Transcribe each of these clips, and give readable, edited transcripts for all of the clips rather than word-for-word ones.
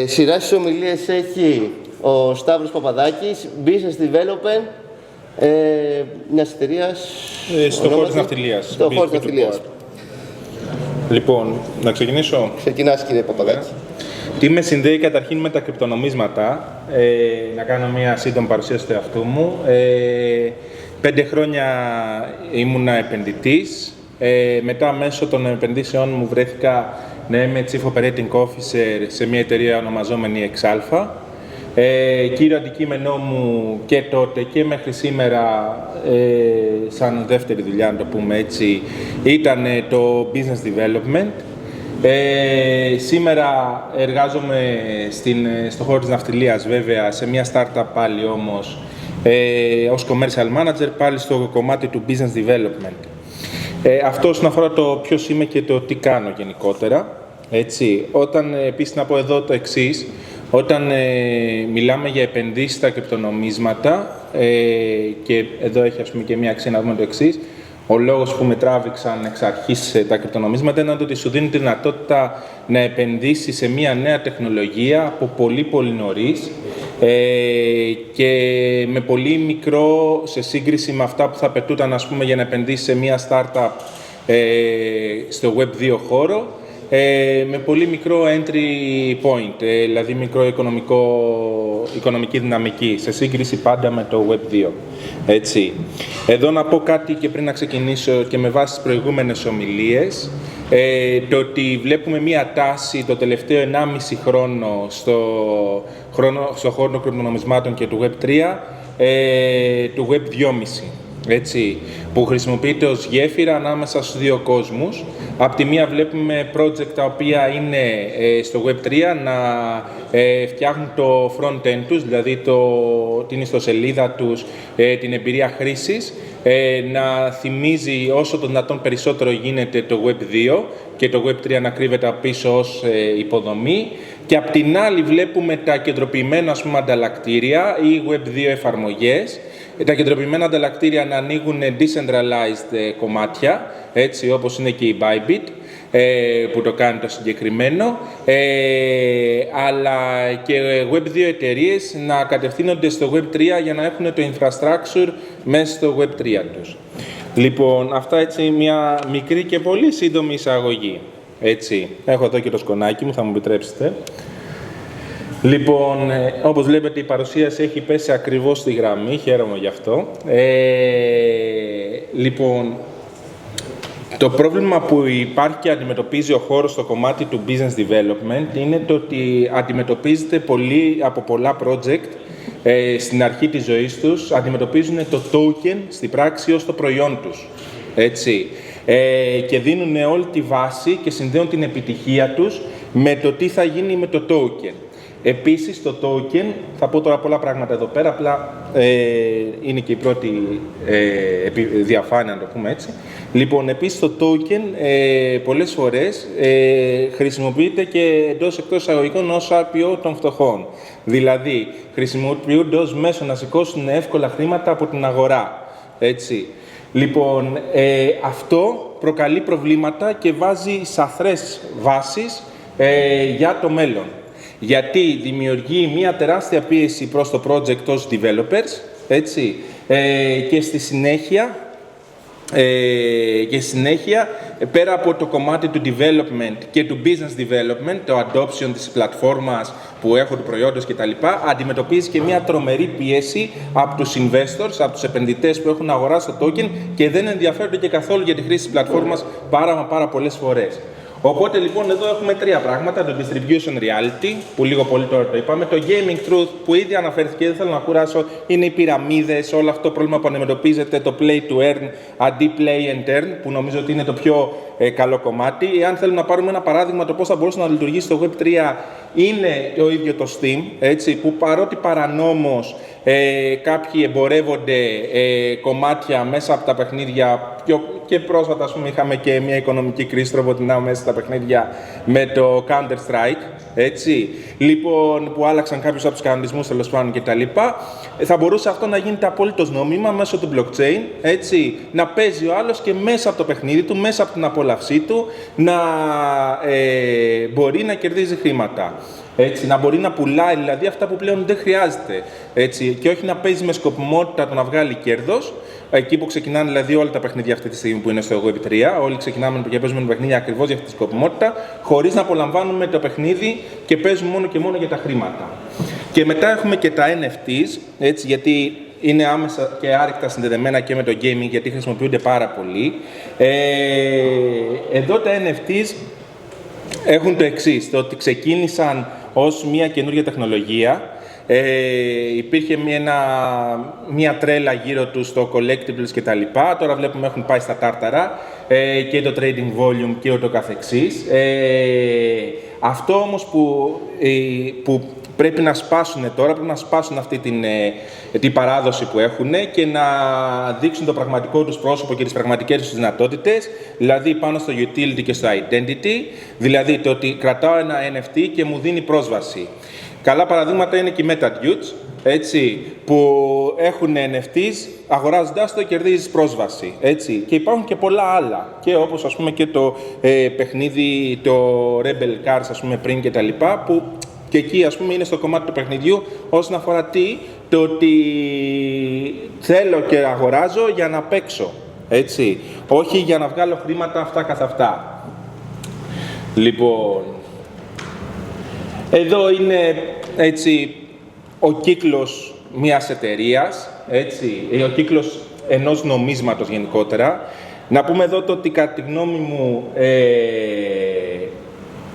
Σειρά στις ομιλίες έχει ο Σταύρος Παπαδάκης, Business Development, μιας εταιρείας... στο χώρο της ναυτιλίας. Στο χώρο της ναυτιλίας. Λοιπόν, να ξεκινήσω. Ξεκινάς, κύριε Παπαδάκη. Τι με συνδέει καταρχήν με τα κρυπτονομίσματα, να κάνω μια σύντομη παρουσίαση του εαυτού μου. 5 χρόνια ήμουνα επενδυτής. Μετά, μέσω των επενδύσεών μου, βρέθηκα να είμαι Chief Operating Officer σε μια εταιρεία ονομαζόμενη Εξάλφα. Κύριο αντικείμενό μου και τότε και μέχρι σήμερα, σαν δεύτερη δουλειά, να το πούμε έτσι, ήταν το Business Development. Σήμερα εργάζομαι στο χώρο της ναυτιλίας, βέβαια, σε μια startup πάλι όμως, ως Commercial Manager, πάλι στο κομμάτι του Business Development. Αυτό όσον αφορά το ποιος είμαι και το τι κάνω γενικότερα. Έτσι. Επίσης να πω εδώ το εξής, όταν μιλάμε για επενδύσεις στα κρυπτονομίσματα, και εδώ έχει και μια αξία να δούμε το εξής, ο λόγος που με τράβηξαν εξ αρχής τα κρυπτονομίσματα είναι ότι σου δίνει τη δυνατότητα να επενδύσεις σε μια νέα τεχνολογία από πολύ νωρίς και με πολύ μικρό σε σύγκριση με αυτά που θα απαιτούταν, ας πούμε, για να επενδύσεις σε μια startup στο Web2 χώρο, με πολύ μικρό entry point, δηλαδή μικρό οικονομική δυναμική, σε σύγκριση πάντα με το Web2. Έτσι. Εδώ να πω κάτι και πριν να ξεκινήσω και με βάση τις προηγούμενες ομιλίες, το ότι βλέπουμε μία τάση το τελευταίο 1,5 χρόνο στο χώρο των κρυπτονομισμάτων και του Web3, του Web2,5. Έτσι, που χρησιμοποιείται ως γέφυρα ανάμεσα στους δύο κόσμους. Απ' τη μία βλέπουμε project τα οποία είναι στο Web3 να φτιάχνουν το front-end τους, δηλαδή την ιστοσελίδα τους, την εμπειρία χρήσης, να θυμίζει όσο το δυνατόν περισσότερο γίνεται το Web2 και το Web3 να κρύβεται πίσω ως υποδομή. Και απ' την άλλη βλέπουμε τα κεντροποιημένα, ας πούμε, ανταλλακτήρια ή Web2 εφαρμογές, τα κεντροποιημένα ανταλλακτήρια να ανοίγουν decentralized κομμάτια, έτσι όπως είναι και η Bybit, που το κάνει το συγκεκριμένο, αλλά και Web2 εταιρείες να κατευθύνονται στο Web3 για να έχουν το infrastructure μέσα στο Web3 τους. Λοιπόν, αυτά έτσι μια μικρή και πολύ σύντομη εισαγωγή. Έτσι, έχω εδώ και το σκονάκι μου, θα μου επιτρέψετε. Λοιπόν, όπως βλέπετε, η παρουσίαση έχει πέσει ακριβώς στη γραμμή, χαίρομαι γι' αυτό. Λοιπόν, το πρόβλημα που υπάρχει και αντιμετωπίζει ο χώρος στο κομμάτι του business development είναι το ότι αντιμετωπίζεται από πολλά project στην αρχή της ζωής τους, αντιμετωπίζουν το token στην πράξη ως το προϊόν τους. Έτσι. Και δίνουν όλη τη βάση και συνδέουν την επιτυχία τους με το τι θα γίνει με το token. Επίσης, το token, θα πω τώρα πολλά πράγματα εδώ πέρα, απλά είναι και η πρώτη διαφάνεια, να το πούμε έτσι. Λοιπόν, επίσης, το token πολλές φορές χρησιμοποιείται και εντός-εκτός εισαγωγικών ως RPO των φτωχών. Δηλαδή, χρησιμοποιούνται ως μέσο να σηκώσουν εύκολα χρήματα από την αγορά. Έτσι. Λοιπόν, αυτό προκαλεί προβλήματα και βάζει σαθρές βάσεις για το μέλλον. Γιατί δημιουργεί μια τεράστια πίεση προς το project ως developers, έτσι, και στη συνέχεια, πέρα από το κομμάτι του development και του business development, το adoption της πλατφόρμας που έχουν του προϊόντος κτλ., αντιμετωπίζει και μια τρομερή πίεση από τους investors, από τους επενδυτές που έχουν αγοράσει το token και δεν ενδιαφέρονται και καθόλου για τη χρήση της πλατφόρμας πάρα πολλές φορές. Οπότε λοιπόν εδώ έχουμε τρία πράγματα, το distribution reality, που λίγο πολύ τώρα το είπαμε, το gaming truth που ήδη αναφέρθηκε, δεν θέλω να κουράσω, είναι οι πυραμίδες, όλο αυτό το πρόβλημα που αντιμετωπίζεται, το play to earn αντί play and earn, που νομίζω ότι είναι το πιο καλό κομμάτι. Εάν θέλουμε να πάρουμε ένα παράδειγμα το πώς θα μπορούσε να λειτουργήσει το Web3, είναι το ίδιο το Steam, έτσι, που παρότι παρανόμως κάποιοι εμπορεύονται κομμάτια μέσα από τα παιχνίδια, και πρόσφατα, ας πούμε, είχαμε και μια οικονομική κρίση τροποτινά μέσα στα παιχνίδια με το Counter-Strike, έτσι, λοιπόν, που άλλαξαν κάποιους από τους κανονισμούς, τέλος πάντων, κτλ. Θα μπορούσε αυτό να γίνεται απόλυτος νόμιμα μέσω του blockchain, έτσι, να παίζει ο άλλος και μέσα από το παιχνίδι του, μέσα από την απόλαυσή του, να μπορεί να κερδίζει χρήματα. Έτσι, να μπορεί να πουλάει δηλαδή αυτά που πλέον δεν χρειάζεται. Έτσι, και όχι να παίζει με σκοπιμότητα το να βγάλει κέρδος. Εκεί που ξεκινάνε δηλαδή όλα τα παιχνίδια αυτή τη στιγμή που είναι στο Web3, όλοι ξεκινάμε και παίζουμε παιχνίδια ακριβώς για αυτή τη σκοπιμότητα, χωρίς να απολαμβάνουμε το παιχνίδι και παίζουμε μόνο και μόνο για τα χρήματα. Και μετά έχουμε και τα NFTs, έτσι, γιατί είναι άμεσα και άρρηκτα συνδεδεμένα και με το gaming, γιατί χρησιμοποιούνται πάρα πολύ. Εδώ τα NFTs έχουν το εξής, το ότι ξεκίνησαν ως μια καινούργια τεχνολογία. Υπήρχε μια τρέλα γύρω τους στο collectibles και τα λοιπά. Τώρα βλέπουμε έχουν πάει στα τάρταρα και το trading volume και ούτω καθεξής. Αυτό όμως που πρέπει να σπάσουν τώρα, πρέπει να σπάσουν αυτή την παράδοση που έχουν και να δείξουν το πραγματικό τους πρόσωπο και τις πραγματικές τους δυνατότητες, δηλαδή πάνω στο utility και στο identity, δηλαδή το ότι κρατάω ένα NFT και μου δίνει πρόσβαση. Καλά παραδείγματα είναι και οι MetaDudes, έτσι, που έχουν NFTs, αγοράζοντας το κερδίζεις πρόσβαση, έτσι. Και υπάρχουν και πολλά άλλα, και όπως ας πούμε και το παιχνίδι, το Rebel Cars, ας πούμε, πριν και τα λοιπά, που και εκεί ας πούμε είναι στο κομμάτι του παιχνιδιού όσον αφορά το ότι θέλω και αγοράζω για να παίξω, έτσι. Όχι για να βγάλω χρήματα αυτά καθ' αυτά. Λοιπόν, εδώ είναι έτσι ο κύκλος μιας εταιρείας, έτσι, ο κύκλος ενός νομίσματος γενικότερα. Να πούμε εδώ το ότι κατά τη γνώμη μου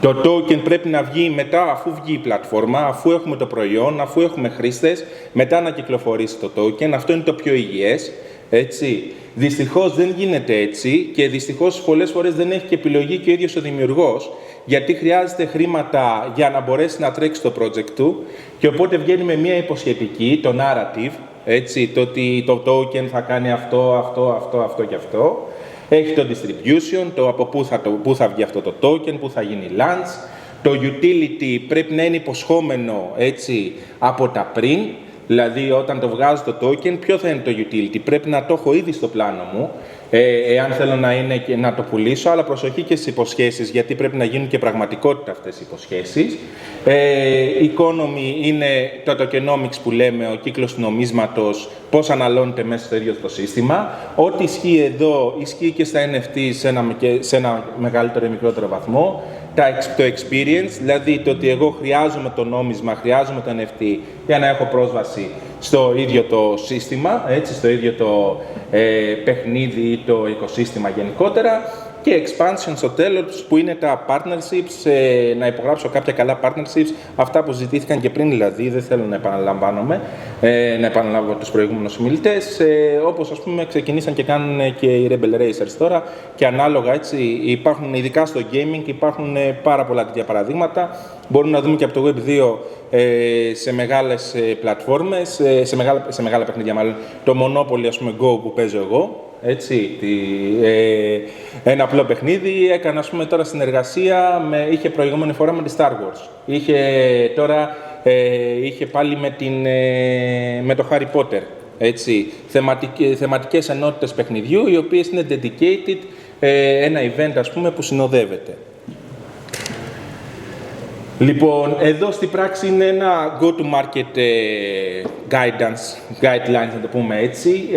το token πρέπει να βγει μετά, αφού βγει η πλατφόρμα, αφού έχουμε το προϊόν, αφού έχουμε χρήστες, μετά να κυκλοφορήσει το token. Αυτό είναι το πιο υγιές, έτσι. Δυστυχώς δεν γίνεται έτσι και δυστυχώς πολλές φορές δεν έχει και επιλογή και ο ίδιος ο δημιουργός, γιατί χρειάζεται χρήματα για να μπορέσει να τρέξει το project του και οπότε βγαίνει με μια υποσχετική, το narrative, έτσι, το ότι το token θα κάνει αυτό και αυτό. Έχει το distribution, το από πού θα βγει αυτό το token, πού θα γίνει launch. Το utility πρέπει να είναι υποσχόμενο, έτσι, από τα πριν. Δηλαδή, όταν το βγάζω το token, ποιο θα είναι το utility. Πρέπει να το έχω ήδη στο πλάνο μου, εάν θέλω να είναι και να το πουλήσω, αλλά προσοχή και στις υποσχέσεις, γιατί πρέπει να γίνουν και πραγματικότητα αυτές οι υποσχέσεις. Economy είναι το tokenomics που λέμε, ο κύκλος του νομίσματος, πώς αναλώνεται μέσα στο ίδιο το σύστημα. Ό,τι ισχύει εδώ, ισχύει και στα NFT σε ένα μεγαλύτερο ή μικρότερο βαθμό. Το experience, δηλαδή το ότι εγώ χρειάζομαι το νόμισμα, χρειάζομαι το NFT για να έχω πρόσβαση στο ίδιο το σύστημα, έτσι, στο ίδιο το παιχνίδι ή το οικοσύστημα γενικότερα. Και expansion στο τέλος, που είναι τα partnerships, να υπογράψω κάποια καλά partnerships, αυτά που ζητήθηκαν και πριν δηλαδή, δεν θέλω να επαναλαμβάνομαι, να επαναλάβω τους προηγούμενους ομιλητές, όπως ας πούμε ξεκινήσαν και κάνουν και οι Rebel Racers τώρα και ανάλογα, έτσι, υπάρχουν ειδικά στο gaming, υπάρχουν πάρα πολλά τέτοια παραδείγματα. Μπορούμε να δούμε και από το Web 2 σε μεγάλες πλατφόρμες, σε μεγάλα παιχνίδια μάλλον, το Monopoly, ας πούμε, Go που παίζω εγώ. Έτσι, ένα απλό παιχνίδι, έκανα ας πούμε τώρα συνεργασία, είχε προηγούμενη φορά με τη Star Wars. Είχε πάλι με το Harry Potter, έτσι, θεματικές ενότητες παιχνιδιού, οι οποίες είναι dedicated, ένα event ας πούμε που συνοδεύεται. Λοιπόν, εδώ στην πράξη είναι ένα go-to-market guidelines, να το πούμε έτσι.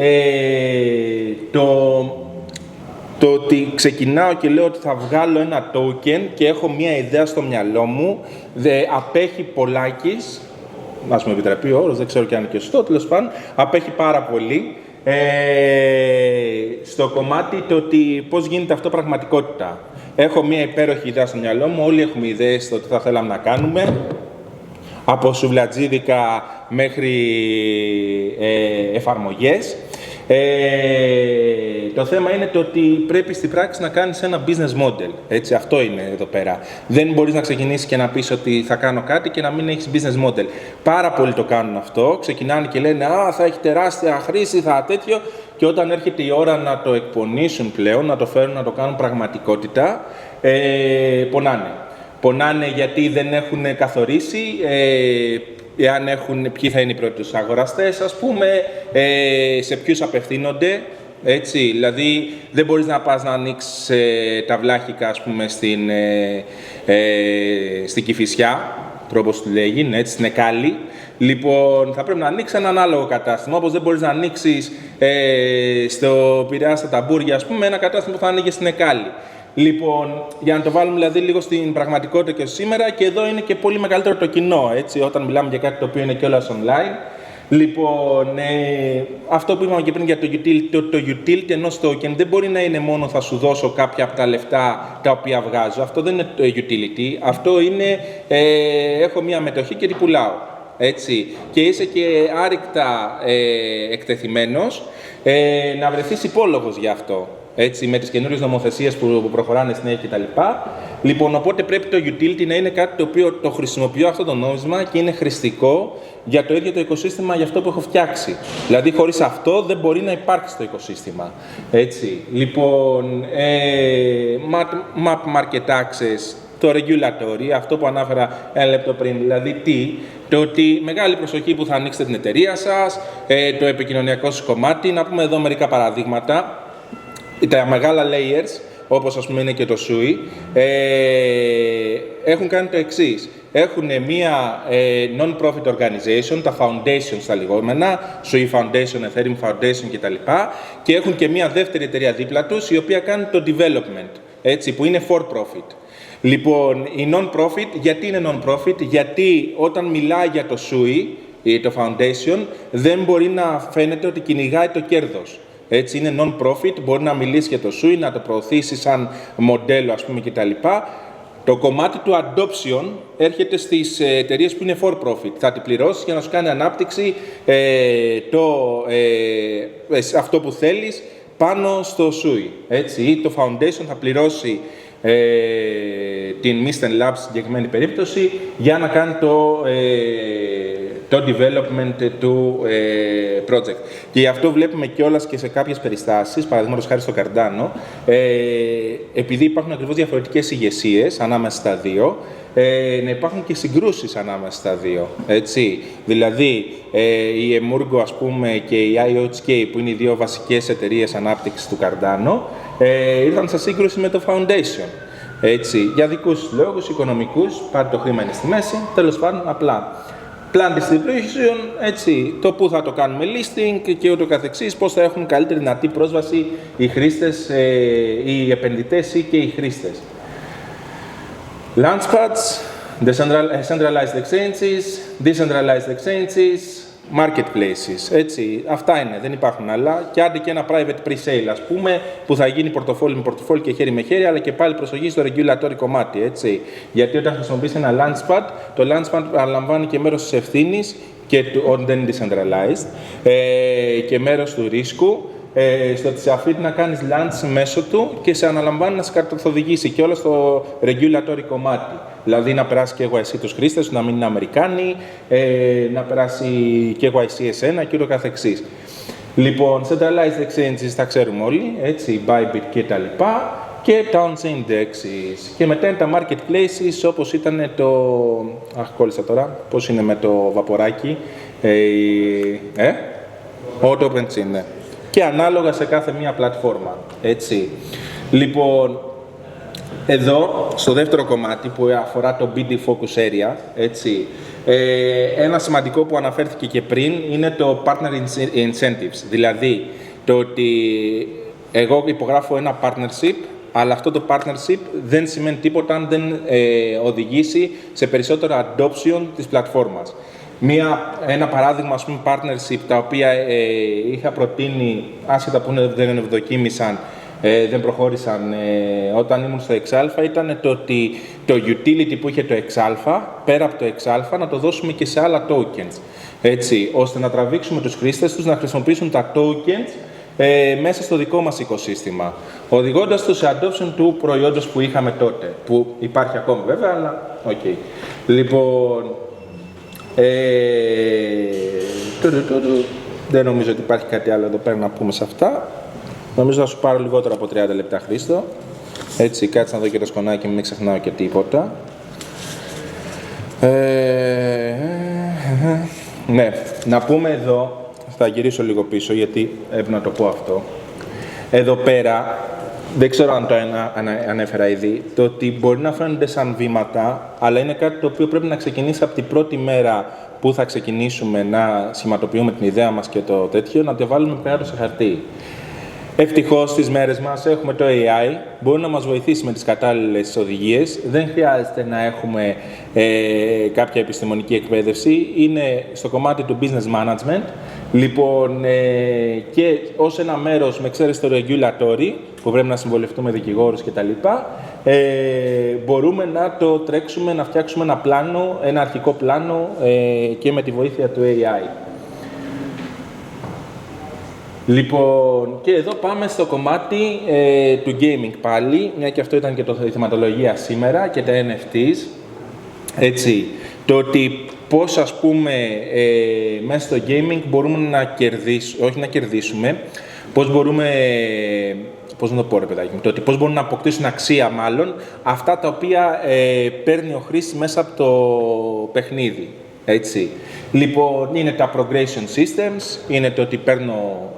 Το ότι ξεκινάω και λέω ότι θα βγάλω ένα token και έχω μία ιδέα στο μυαλό μου, απέχει πολλάκις, ας μου επιτραπεί ο όρος, δεν ξέρω και αν είναι και σωστό, τέλος πάντων, απέχει πάρα πολύ στο κομμάτι το ότι πώς γίνεται αυτό πραγματικότητα. Έχω μία υπέροχη ιδέα στο μυαλό μου, όλοι έχουμε ιδέες στο τι θα θέλαμε να κάνουμε, από σουβλατζίδικα μέχρι εφαρμογές. Το θέμα είναι το ότι πρέπει στην πράξη να κάνεις ένα business model. Έτσι, αυτό είναι εδώ πέρα. Δεν μπορείς να ξεκινήσεις και να πεις ότι θα κάνω κάτι και να μην έχεις business model. Πάρα πολλοί το κάνουν αυτό. Ξεκινάνε και λένε θα έχει τεράστια χρήση, θα τέτοιο. Και όταν έρχεται η ώρα να το εκπονήσουν πλέον, να το φέρουν, να το κάνουν πραγματικότητα, πονάνε. Πονάνε γιατί δεν έχουν καθορίσει ποιοι θα είναι οι πρώτοι τους αγοραστές, ας πούμε, σε ποιους απευθύνονται, έτσι, δηλαδή δεν μπορείς να πας να ανοίξεις τα βλάχικα, ας πούμε, στην Κηφισιά τρόπος του λέγει, ναι, έτσι, Συνεκάλη. Λοιπόν, θα πρέπει να ανοίξει ένα ανάλογο κατάστημα, όπως δεν μπορείς να ανοίξεις στο Πειραιά στα Ταμπούρια, ας πούμε, ένα κατάστημα που θα ανοίγει στην Εκάλη. Λοιπόν, για να το βάλουμε δηλαδή λίγο στην πραγματικότητα και σήμερα, και εδώ είναι και πολύ μεγαλύτερο το κοινό, έτσι, όταν μιλάμε για κάτι το οποίο είναι κιόλας online. Λοιπόν, αυτό που είπαμε και πριν για το utility, το utility ενός token δεν μπορεί να είναι μόνο θα σου δώσω κάποια από τα λεφτά τα οποία βγάζω. Αυτό δεν είναι το utility, αυτό είναι έχω μία μετοχή και την πουλάω. Έτσι. Και είσαι και άρρηκτα εκτεθειμένος να βρεθείς υπόλογος γι' αυτό. Έτσι, με τις καινούριες νομοθεσίες που προχωράνε στην ΕΕ κτλ. Λοιπόν, οπότε πρέπει το utility να είναι κάτι το οποίο το χρησιμοποιώ αυτό το νόμισμα και είναι χρηστικό για το ίδιο το οικοσύστημα, για αυτό που έχω φτιάξει. Δηλαδή, χωρίς αυτό δεν μπορεί να υπάρξει το οικοσύστημα. Έτσι. Λοιπόν, map market access, το regulatory, αυτό που ανάφερα ένα λεπτό πριν, δηλαδή τι, το ότι μεγάλη προσοχή που θα ανοίξετε την εταιρεία σας, το επικοινωνιακό σας κομμάτι, να πούμε εδώ μερικά παραδείγματα. Τα μεγάλα layers, όπως ας πούμε είναι και το SUI, έχουν κάνει το εξής. Έχουν μία non-profit organization, τα foundations τα λεγόμενα, SUI Foundation, Ethereum Foundation κτλ. Και έχουν και μία δεύτερη εταιρεία δίπλα τους, η οποία κάνει το development, έτσι, που είναι for profit. Λοιπόν, η non-profit, γιατί είναι non-profit, γιατί όταν μιλάει για το SUI, ή το foundation, δεν μπορεί να φαίνεται ότι κυνηγάει το κέρδος. Έτσι, είναι non-profit, μπορεί να μιλήσει για το SUI, να το προωθήσει σαν μοντέλο, ας πούμε, κτλ. Το κομμάτι του adoption έρχεται στις εταιρείες που είναι for profit. Θα την πληρώσεις για να σου κάνει ανάπτυξη αυτό που θέλεις πάνω στο SUI. Έτσι, ή το foundation θα πληρώσει την Misten Labs, στην συγκεκριμένη περίπτωση, για να κάνει το development του project. Και γι' αυτό βλέπουμε κιόλας και σε κάποιες περιστάσεις, παραδείγματος χάρη στο Cardano, επειδή υπάρχουν ακριβώς διαφορετικές ηγεσίες ανάμεσα στα δύο, να υπάρχουν και συγκρούσεις ανάμεσα στα δύο. Έτσι. Δηλαδή, η Emurgo, ας πούμε, και η IOHK, που είναι οι δύο βασικές εταιρείες ανάπτυξης του Cardano, ήρθαν σε σύγκρουση με το Foundation. Έτσι, για δικούς λόγους, οικονομικούς, πάρει το χρήμα είναι στη μέση, τέλος πάντων, απλά. Plan distribution, έτσι, το πού θα το κάνουμε listing και ούτω καθεξής, πώς θα έχουν καλύτερη δυνατή πρόσβαση οι χρήστες, οι επενδυτές ή και οι χρήστες. Launchpads, decentralized exchanges, decentralized exchanges, marketplaces, έτσι, αυτά είναι, δεν υπάρχουν άλλα. Και άντε και ένα private pre-sale, ας πούμε, που θα γίνει πορτοφόλι με πορτοφόλι και χέρι με χέρι, αλλά και πάλι προσοχή στο regulatory κομμάτι, έτσι. Γιατί όταν χρησιμοποιείς ένα launchpad, το launchpad αναλαμβάνει και μέρος της ευθύνης, και δεν είναι decentralized, και μέρος του ρίσκου, στο ότι σε αφήνει να κάνεις launch μέσω του και σε αναλαμβάνει να σε καθοδηγήσει και όλα στο regulatory κομμάτι. Δηλαδή να περάσει και KYC τους χρήστες, να μην είναι Αμερικάνοι, να περάσει KYC εσένα και ούτω καθεξής. Λοιπόν, centralized exchanges τα ξέρουμε όλοι, έτσι, Bybit και τα λοιπά, και τα on-chain indexes. Και μετά είναι τα marketplaces, όπως ήταν το... κόλλησα τώρα, πώς είναι με το βαποράκι, το OpenChain, ναι. Και ανάλογα σε κάθε μία πλατφόρμα, έτσι. Λοιπόν, εδώ, στο δεύτερο κομμάτι που αφορά το BD Focus Area, έτσι, ένα σημαντικό που αναφέρθηκε και πριν είναι το Partner Incentives. Δηλαδή, το ότι εγώ υπογράφω ένα partnership, αλλά αυτό το partnership δεν σημαίνει τίποτα αν δεν οδηγήσει σε περισσότερο adoption της πλατφόρμας. Ένα παράδειγμα, ας πούμε, partnership, τα οποία είχα προτείνει, άσχετα που δεν ευδοκίμησαν, δεν προχώρησαν όταν ήμουν στο Exalpha, ήταν το ότι το utility που είχε το Exalpha, πέρα από το Exalpha, να το δώσουμε και σε άλλα tokens. Έτσι, ώστε να τραβήξουμε τους χρήστες τους να χρησιμοποιήσουν τα tokens μέσα στο δικό μας οικοσύστημα, οδηγώντας τους σε adoption του προϊόντος που είχαμε τότε, που υπάρχει ακόμα βέβαια, αλλά οκ. Λοιπόν, δεν νομίζω ότι υπάρχει κάτι άλλο εδώ πέρα να πούμε σε αυτά. Νομίζω θα σου πάρω λιγότερο από 30 λεπτά, Χρήστο. Έτσι, κάτσε να δω και το σκονάκι μου, μην ξεχνάω και τίποτα. Ναι, να πούμε εδώ, θα γυρίσω λίγο πίσω γιατί έπρεπε να το πω αυτό. Εδώ πέρα δεν ξέρω αν το ανέφερα ήδη, το ότι μπορεί να φαίνονται σαν βήματα, αλλά είναι κάτι το οποίο πρέπει να ξεκινήσει από την πρώτη μέρα που θα ξεκινήσουμε να σηματοποιούμε την ιδέα μας και το τέτοιο, να το βάλουμε πέρα σε χαρτί. Ευτυχώς στις μέρες μας έχουμε το AI, μπορεί να μας βοηθήσει με τις κατάλληλες οδηγίες, δεν χρειάζεται να έχουμε κάποια επιστημονική εκπαίδευση, είναι στο κομμάτι του business management. Λοιπόν, και ως ένα μέρος, με εξαίρεση το regulatory, που πρέπει να συμβολευτούμε δικηγόρους κτλ., μπορούμε να το τρέξουμε, να φτιάξουμε ένα πλάνο, ένα αρχικό πλάνο και με τη βοήθεια του AI. Λοιπόν, και εδώ πάμε στο κομμάτι του gaming πάλι, μια και αυτό ήταν και η θεματολογία σήμερα και τα NFTs. Έτσι, το ότι πώς, ας πούμε, μέσα στο gaming μπορούμε να κερδίσουμε, όχι να κερδίσουμε, πώς μπορούμε, πώς να το πω ρε παιδάκι μου, το ότι πώς μπορούν να αποκτήσουν αξία μάλλον αυτά τα οποία παίρνει ο χρήστης μέσα από το παιχνίδι. Έτσι. Λοιπόν, είναι τα progression systems, είναι το ότι παίρνω,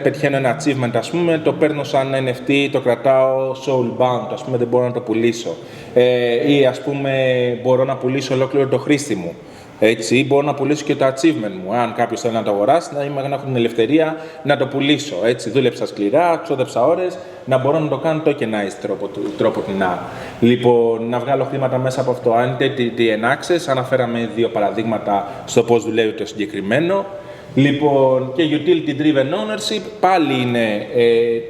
πετυχαίνω ένα achievement, ας πούμε, το παίρνω σαν NFT, το κρατάω soulbound, ας πούμε, δεν μπορώ να το πουλήσω. Ή, ας πούμε, μπορώ να πουλήσω ολόκληρο το χρήστη μου. Έτσι, ή μπορώ να πουλήσω και το achievement μου. Αν κάποιος θέλει να το αγοράσει, να έχω την ελευθερία να το πουλήσω. Έτσι, δούλεψα σκληρά, ξόδεψα ώρες, να μπορώ να το κάνω tokenized τρόποντινά. Λοιπόν, να βγάλω χρήματα μέσα από αυτό. Αν είτε access, αναφέραμε 2 παραδείγματα στο πώς δουλεύει το συγκεκριμένο. Λοιπόν, και utility driven ownership, πάλι είναι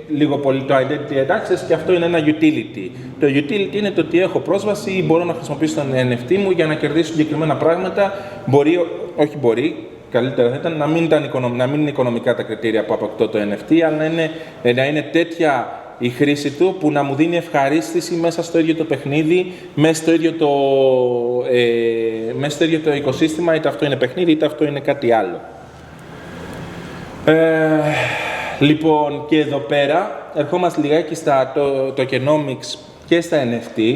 λίγο πολύ το identity and access και αυτό είναι ένα utility. Το utility είναι το ότι έχω πρόσβαση ή μπορώ να χρησιμοποιήσω τον NFT μου για να κερδίσω συγκεκριμένα πράγματα. Καλύτερα θα ήταν να μην είναι οικονομικά τα κριτήρια που αποκτώ το NFT, αλλά να είναι τέτοια η χρήση του που να μου δίνει ευχαρίστηση μέσα στο ίδιο το παιχνίδι, μέσα στο ίδιο το οικοσύστημα, είτε αυτό είναι παιχνίδι, είτε αυτό είναι κάτι άλλο. Λοιπόν, και εδώ πέρα ερχόμαστε λιγάκι στα tokenomics και στα NFT,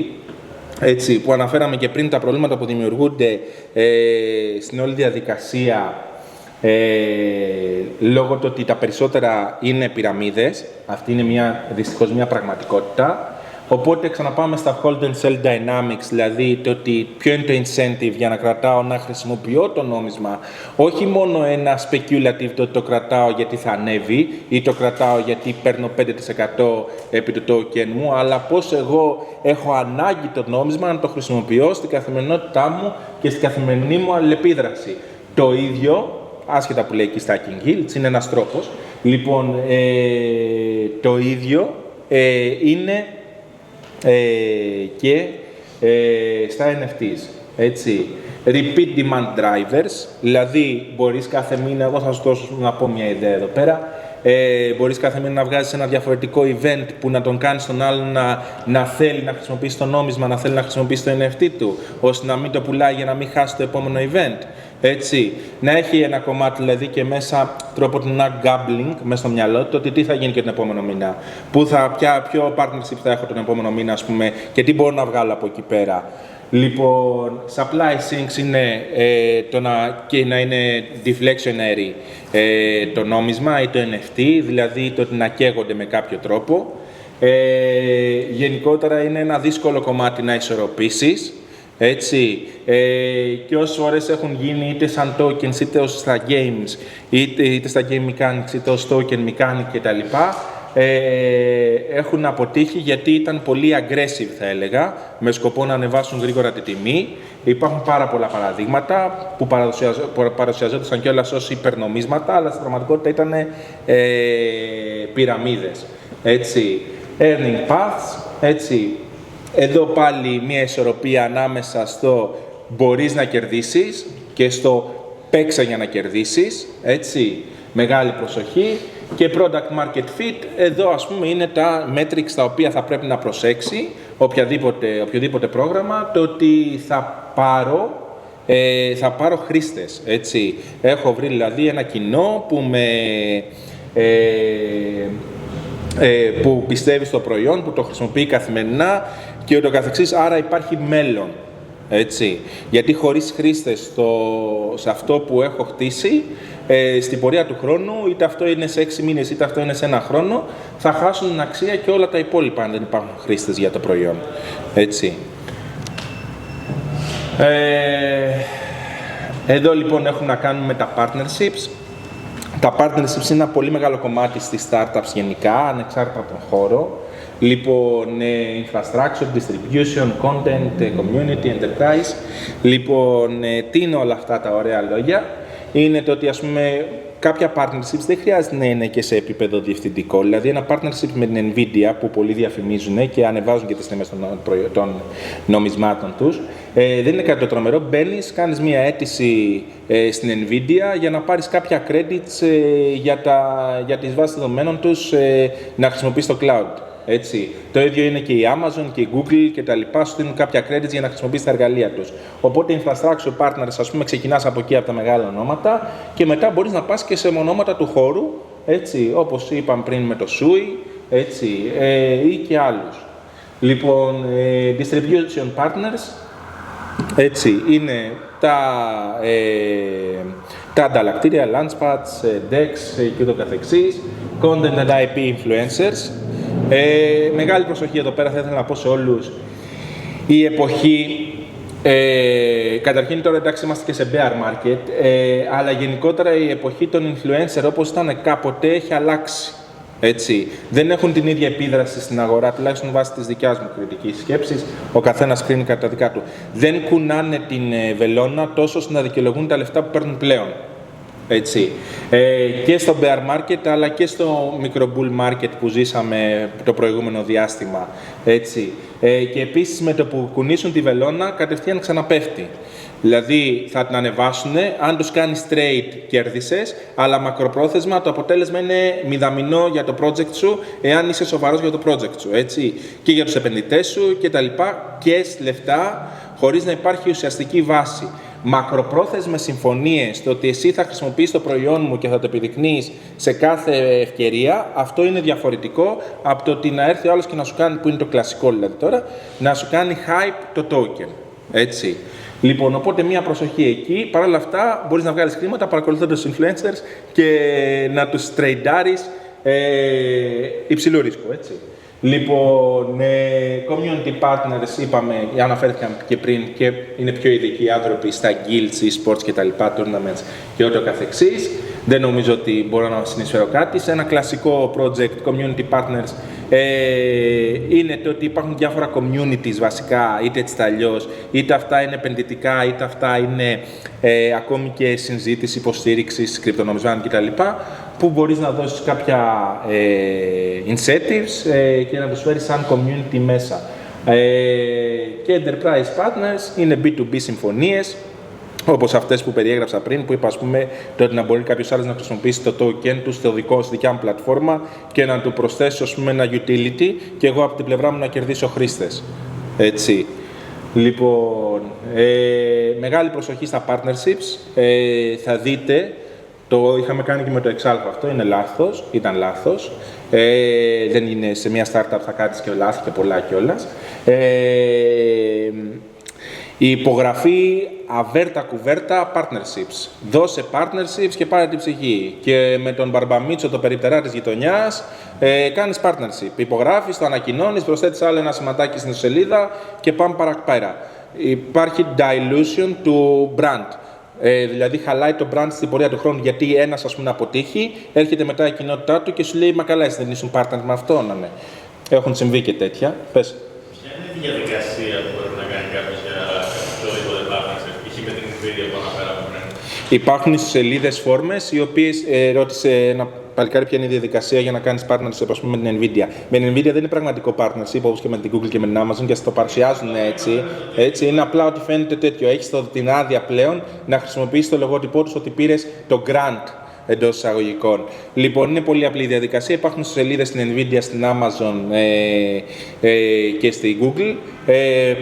έτσι, που αναφέραμε και πριν, τα προβλήματα που δημιουργούνται στην όλη διαδικασία λόγω του ότι τα περισσότερα είναι πυραμίδες. Αυτή είναι δυστυχώς μια πραγματικότητα. Οπότε ξαναπάμε στα hold and sell dynamics, δηλαδή το ότι ποιο είναι το incentive για να κρατάω, να χρησιμοποιώ το νόμισμα. Όχι μόνο ένα speculative, το κρατάω γιατί θα ανέβει ή το κρατάω γιατί παίρνω 5% επί του token μου, αλλά πώς εγώ έχω ανάγκη το νόμισμα να το χρησιμοποιώ στην καθημερινότητά μου και στην καθημερινή μου αλληλεπίδραση. Το ίδιο, άσχετα που λέει εκεί stacking yields, είναι ένας τρόπος. Λοιπόν, το ίδιο είναι και στα NFTs, έτσι. Repeat demand drivers, δηλαδή μπορείς κάθε μήνα, εγώ θα σου δώσω να πω μια ιδέα εδώ πέρα, μπορείς κάθε μήνα να βγάζεις ένα διαφορετικό event που να τον κάνεις τον άλλον να θέλει να χρησιμοποιήσει το νόμισμα, να θέλει να χρησιμοποιήσει το NFT του, ώστε να μην το πουλάει για να μην χάσει το επόμενο event. Έτσι, να έχει ένα κομμάτι δηλαδή και μέσα τρόπο να gambling μέσα στο μυαλό του, ότι τι θα γίνει και τον επόμενο μήνα, ποιο partnership θα έχω τον επόμενο μήνα, ας πούμε, και τι μπορώ να βγάλω από εκεί πέρα. Λοιπόν, supply sinks είναι και να είναι deflectionary το νόμισμα ή το NFT, δηλαδή το ότι να καίγονται με κάποιο τρόπο. Γενικότερα είναι ένα δύσκολο κομμάτι να ισορροπήσεις. Έτσι, και όσες φορές έχουν γίνει είτε σαν tokens, είτε ως στα games, είτε στα game mechanics, είτε ως token mechanic κτλ. Έχουν αποτύχει γιατί ήταν πολύ aggressive, θα έλεγα, με σκοπό να ανεβάσουν γρήγορα τη τιμή. Υπάρχουν πάρα πολλά παραδείγματα που παρουσιαζόντουσαν κιόλας ως υπερνομίσματα, αλλά στην πραγματικότητα ήταν πυραμίδες. Έτσι, earning paths, έτσι. Εδώ πάλι μια ισορροπία ανάμεσα στο μπορείς να κερδίσεις και στο παίξε για να κερδίσεις, έτσι, μεγάλη προσοχή. Και product market fit, εδώ ας πούμε είναι τα metrics τα οποία θα πρέπει να προσέξει οποιοδήποτε πρόγραμμα, το ότι θα πάρω χρήστες, έτσι. Έχω βρει δηλαδή ένα κοινό που πιστεύει στο προϊόν, που το χρησιμοποιεί καθημερινά και ούτω καθεξής, άρα υπάρχει μέλλον, έτσι. Γιατί χωρίς χρήστες σε αυτό που έχω χτίσει, στην πορεία του χρόνου, είτε αυτό είναι σε 6 μήνες, είτε αυτό είναι σε 1 χρόνο, θα χάσουν την αξία και όλα τα υπόλοιπα αν δεν υπάρχουν χρήστες για το προϊόν. Έτσι. Εδώ λοιπόν έχουμε να κάνουμε με τα partnerships. Τα partnerships είναι ένα πολύ μεγάλο κομμάτι στις startups γενικά, ανεξάρτητα από τον χώρο. Λοιπόν, infrastructure, distribution, content, community, enterprise. Λοιπόν, τι είναι όλα αυτά τα ωραία λόγια? Είναι το ότι, ας πούμε, κάποια partnerships δεν χρειάζεται να είναι και σε επίπεδο διευθυντικό. Δηλαδή, ένα partnership με την Nvidia, που πολλοί διαφημίζουν και ανεβάζουν και τις τιμές των νομισμάτων τους, δεν είναι κάτι το τρομερό. Μπαίνεις, κάνεις μία αίτηση στην Nvidia για να πάρεις κάποια credits για τις βάσεις δεδομένων τους να χρησιμοποιείς το cloud. Έτσι. Το ίδιο είναι και η Amazon και η Google και τα λοιπά, σου δίνουν κάποια credits για να χρησιμοποιήσεις τα εργαλεία τους. Οπότε, infrastructure partners, ας πούμε, ξεκινάς από εκεί, από τα μεγάλα ονόματα και μετά μπορείς να πας και σε ονόματα του χώρου, έτσι, όπως είπαμε πριν με το SUI, έτσι, ή και άλλους. Λοιπόν, distribution partners, έτσι, είναι τα ανταλλακτήρια, launchpads, DEX και ούτω καθεξής, content and IP influencers. Μεγάλη προσοχή εδώ πέρα, θα ήθελα να πω σε όλους. Η εποχή, καταρχήν τώρα εντάξει είμαστε και σε bear market, αλλά γενικότερα η εποχή των influencer όπως ήταν κάποτε έχει αλλάξει. Έτσι. Δεν έχουν την ίδια επίδραση στην αγορά, τουλάχιστον βάσει της δικιάς μου κριτικής σκέψης, ο καθένας κρίνει κατά τα δικά του. Δεν κουνάνε την βελόνα τόσο ώστε να δικαιολογούν τα λεφτά που παίρνουν πλέον. Έτσι. Και στο bear market αλλά και στο micro bull market που ζήσαμε το προηγούμενο διάστημα. Έτσι. Και επίσης με το που κουνήσουν τη βελόνα κατευθείαν ξαναπέφτει. Δηλαδή θα την ανεβάσουν, αν τους κάνεις trade κέρδισες, αλλά μακροπρόθεσμα το αποτέλεσμα είναι μηδαμινό για το project σου, εάν είσαι σοβαρός για το project σου, έτσι. Και για τους επενδυτές σου και τα λοιπά, και λεφτά χωρίς να υπάρχει ουσιαστική βάση. Μακροπρόθεσμες συμφωνίες, το ότι εσύ θα χρησιμοποιείς το προϊόν μου και θα το επιδεικνύεις σε κάθε ευκαιρία, αυτό είναι διαφορετικό από το ότι να έρθει ο άλλος και να σου κάνει, που είναι το κλασικό δηλαδή τώρα, να σου κάνει hype το token, έτσι. Λοιπόν, οπότε μία προσοχή εκεί. Παρ' όλα αυτά, μπορείς να βγάλεις χρήματα παρακολουθώντας τους influencers και να τους τρεϊντάρεις υψηλού ρίσκου, έτσι. Λοιπόν, community partners, είπαμε, αναφέρθηκαν και πριν και είναι πιο ειδικοί άνθρωποι στα guilds, e-sports και τα λοιπά, tournaments και ό,τι καθεξής. Δεν νομίζω ότι μπορώ να συνεισφέρω κάτι. Σε ένα κλασικό project, community partners, είναι το ότι υπάρχουν διάφορα communities βασικά, είτε έτσι αλλιώς, είτε αυτά είναι επενδυτικά, είτε αυτά είναι ακόμη και συζήτηση, υποστήριξη, κρυπτονομισμάτων κτλ. Που μπορείς να δώσεις κάποια incentives και να τους φέρεις σαν community μέσα. Και enterprise partners είναι B2B συμφωνίες, όπως αυτές που περιέγραψα πριν, που είπα, ας πούμε, το ότι να μπορεί κάποιος άλλος να χρησιμοποιήσει το token του στη δικιά μου πλατφόρμα και να του προσθέσει, ας πούμε, ένα utility και εγώ από την πλευρά μου να κερδίσω χρήστες. Έτσι. Λοιπόν, μεγάλη προσοχή στα partnerships. Θα δείτε, το είχαμε κάνει και με το Exalpha αυτό, είναι λάθος, ήταν λάθος. Δεν είναι σε μια startup θα κάνεις και λάθη και πολλά κιόλας. Η υπογραφή αβέρτα κουβέρτα partnerships. Δώσε partnerships και πάρε την ψυχή. Και με τον Μπαρμπαμίτσο, το περιπτερά της γειτονιάς, κάνεις partnership. Υπογράφεις, το ανακοινώνεις, προσθέτεις άλλο ένα σηματάκι στην σελίδα και πάμε παραπέρα. Υπάρχει dilution του brand. Δηλαδή χαλάει το brand στην πορεία του χρόνου, γιατί ένας, ας πούμε, αποτύχει, έρχεται μετά η κοινότητά του και σου λέει «Μα καλά, εσύ δεν ήσουν partner με αυτόν». Ναι. Έχουν συμβεί και τέτοια. Πες. Ποια είναι η διαδικασία που πρέπει να κάνει κάποιος για οποιοδήποτε partnership, π.χ. με την Nvidia που αναφέραμε πριν? Υπάρχουν σελίδες φόρμες, οι οποίες ρώτησε ένα παλικάρι ποια είναι η διαδικασία για να κάνεις partnership, ας πούμε, με την Nvidia. Με την Nvidia δεν είναι πραγματικό partnership, όπως και με την Google και με την Amazon, και ας το παρουσιάζουν έτσι. Είναι απλά ότι φαίνεται τέτοιο. Έχεις την άδεια πλέον να χρησιμοποιήσεις το λογότυπό τους, ότι πήρες το grant εντός εισαγωγικών. Λοιπόν, είναι πολύ απλή η διαδικασία. Υπάρχουν σελίδες στην Nvidia, στην Amazon και στη Google.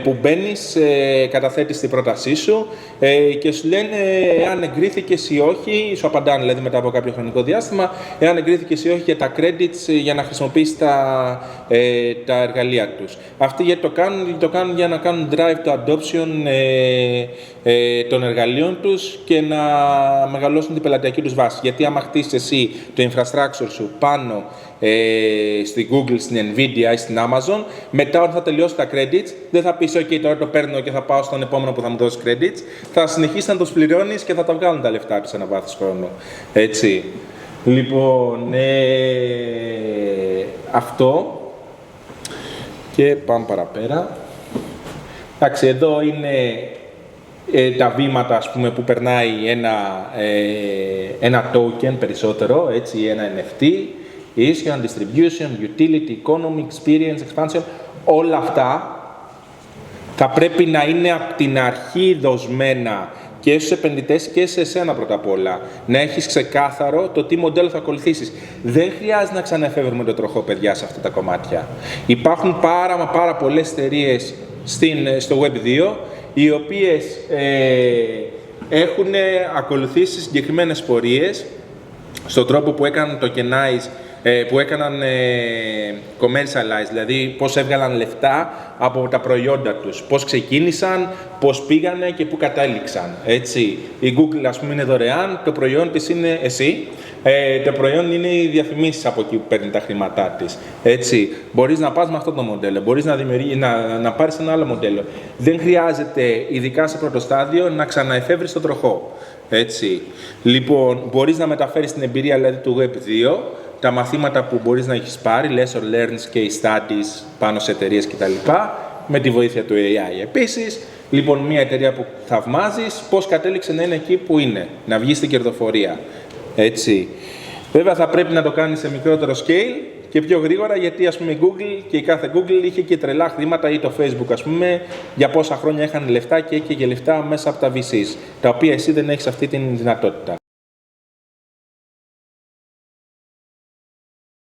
που μπαίνεις, καταθέτεις την πρότασή σου και σου λένε αν εγκρίθηκες ή όχι, σου απαντάνε δηλαδή μετά από κάποιο χρονικό διάστημα, εάν εγκρίθηκες ή όχι για τα credits για να χρησιμοποιήσεις τα εργαλεία τους. Αυτοί γιατί το κάνουν για να κάνουν drive το adoption των εργαλείων τους και να μεγαλώσουν την πελατειακή τους βάση. Γιατί άμα χτίσεις εσύ το infrastructure σου πάνω στη Google, στην Nvidia ή στην Amazon, μετά όταν θα τελειώσει τα credits, δεν θα πεις OK, τώρα το παίρνω και θα πάω στον επόμενο που θα μου δώσει credits, θα συνεχίσεις να τους πληρώνεις και θα τα βγάλουν τα λεφτά τους σε ένα βάθος χρόνου. Έτσι. Λοιπόν, αυτό και πάμε παραπέρα. Εντάξει, εδώ είναι τα βήματα, ας πούμε, που περνάει ένα token περισσότερο, έτσι, ένα NFT, issue, distribution, utility, economy, experience, expansion, όλα αυτά θα πρέπει να είναι από την αρχή δοσμένα και στους επενδυτές και σε εσένα πρώτα απ' όλα. Να έχεις ξεκάθαρο το τι μοντέλο θα ακολουθήσεις. Δεν χρειάζεται να ξαναεφεύρουμε το τροχό, παιδιά, σε αυτά τα κομμάτια. Υπάρχουν πάρα πολλές εταιρείες στο Web2, οι οποίες έχουν ακολουθήσει συγκεκριμένες πορείες στον τρόπο που έκαναν tokenize, που έκαναν commercialize, δηλαδή πώς έβγαλαν λεφτά από τα προϊόντα τους, πώς ξεκίνησαν, πώς πήγανε και πού κατέληξαν. Έτσι. Η Google, ας πούμε, είναι δωρεάν, το προϊόν της είναι εσύ, το προϊόν είναι οι διαφημίσεις από εκεί που παίρνει τα χρήματά της. Έτσι. Μπορείς να πας με αυτό το μοντέλο, μπορείς να πάρεις ένα άλλο μοντέλο. Δεν χρειάζεται, ειδικά σε πρώτο στάδιο, να ξαναεφεύρεις τον τροχό. Έτσι. Λοιπόν, μπορείς να μεταφέρεις την εμπειρία δηλαδή, του Web2, τα μαθήματα που μπορείς να έχεις πάρει, lesson learns, case studies πάνω σε εταιρείες κτλ. Με τη βοήθεια του AI. Επίσης, λοιπόν, μια εταιρεία που θαυμάζεις, πώς κατέληξε να είναι εκεί που είναι, να βγει στην κερδοφορία. Έτσι. Βέβαια, θα πρέπει να το κάνεις σε μικρότερο scale και πιο γρήγορα, γιατί ας πούμε η Google και η κάθε Google είχε και τρελά χρήματα ή το Facebook, ας πούμε, για πόσα χρόνια είχαν λεφτά και είχε και λεφτά μέσα από τα VCs, τα οποία εσύ δεν έχεις αυτή τη δυνατότητα.